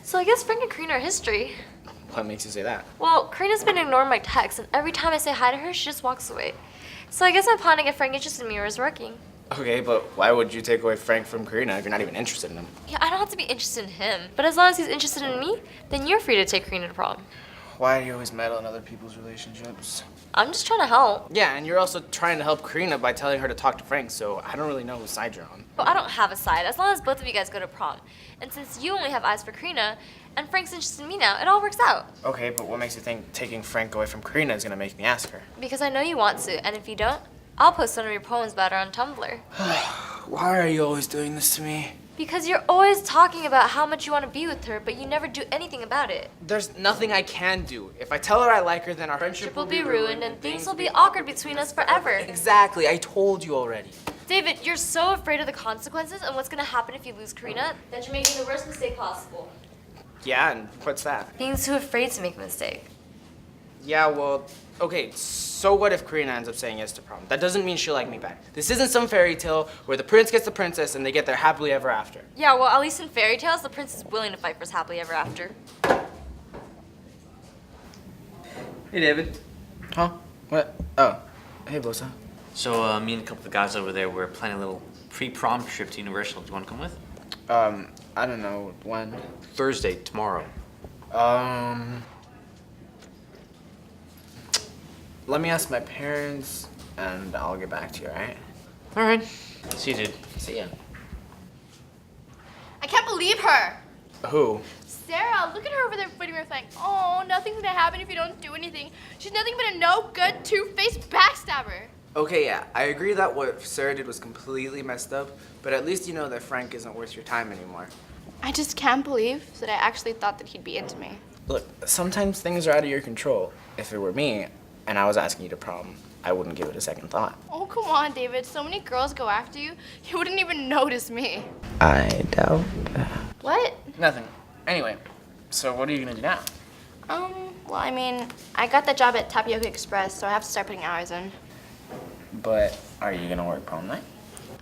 So I guess Frank and Karina are history. What makes you say that? Well, Karina's been ignoring my texts, and every time I say hi to her, she just walks away. So I guess my plan to get Frank interested in me is working. Okay, but why would you take away Frank from Karina if you're not even interested in him? Yeah, I don't have to be interested in him, but as long as he's interested in me, then you're free to take Karina to prom. Why do you always meddle in other people's relationships? I'm just trying to help. Yeah, and you're also trying to help Karina by telling her to talk to Frank, so I don't really know whose side you're on. Well, I don't have a side, as long as both of you guys go to prom. And since you only have eyes for Karina, and Frank's interested in me now, it all works out. Okay, but what makes you think taking Frank away from Karina is gonna make me ask her? Because I know you want to, and if you don't, I'll post one of your poems about her on Tumblr. Why are you always doing this to me? Because you're always talking about how much you want to be with her, but you never do anything about it. There's nothing I can do. If I tell her I like her, then our friendship Will be ruined, and things will be awkward between us forever. Exactly, I told you already. David, you're so afraid of the consequences and what's going to happen if you lose Karina that you're making the worst mistake possible. Yeah, and what's that? Being too afraid to make a mistake. Yeah, well, okay, so what if Karina ends up saying yes to prom? That doesn't mean she'll like me back. This isn't some fairy tale where the prince gets the princess and they get their happily ever after. Yeah, well, at least in fairy tales, the prince is willing to fight for his happily ever after. Hey, David. Huh? What? Oh, hey, Barbosa. So, me and a couple of guys over there, we're planning a little pre-prom trip to Universal. Do you want to come with? I don't know, when? Thursday, tomorrow. Let me ask my parents, and I'll get back to you, alright? All right. See you, dude. See ya. I can't believe her. Who? Sarah, look at her over there fighting with like, oh, nothing's gonna happen if you don't do anything. She's nothing but a no-good, two-faced backstabber. Okay, yeah, I agree that what Sarah did was completely messed up, but at least you know that Frank isn't worth your time anymore. I just can't believe that I actually thought that he'd be into me. Look, sometimes things are out of your control. If it were me, and I was asking you to prom, I wouldn't give it a second thought. Oh, come on, David. So many girls go after you, you wouldn't even notice me. I doubt that. What? Nothing. Anyway, so what are you gonna do now? Well, I mean, I got the job at Tapioca Express, so I have to start putting hours in. But are you gonna work prom night?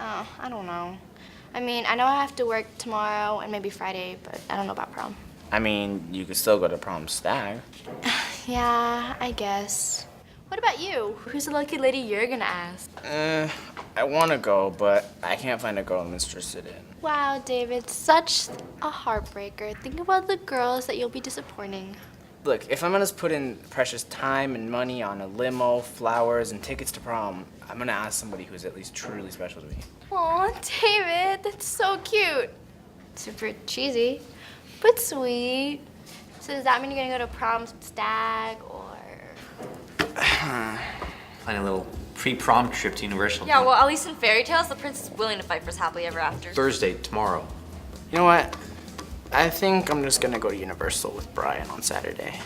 Oh, I don't know. I mean, I know I have to work tomorrow and maybe Friday, but I don't know about prom. I mean, you could still go to prom stag. Yeah, I guess. What about you? Who's the lucky lady you're gonna ask? I wanna go, but I can't find a girl I'm interested in. Wow, David, such a heartbreaker. Think about the girls that you'll be disappointing. Look, if I'm gonna put in precious time and money on a limo, flowers, and tickets to prom, I'm gonna ask somebody who's at least truly special to me. Aw, David, that's so cute. Super cheesy, but sweet. So does that mean you're gonna go to prom stag or? Planning a little pre-prom trip to Universal. Yeah, well, at least in fairy tales, the prince is willing to fight for his happily ever after. Thursday, tomorrow. You know what? I think I'm just gonna go to Universal with Bryan on Saturday.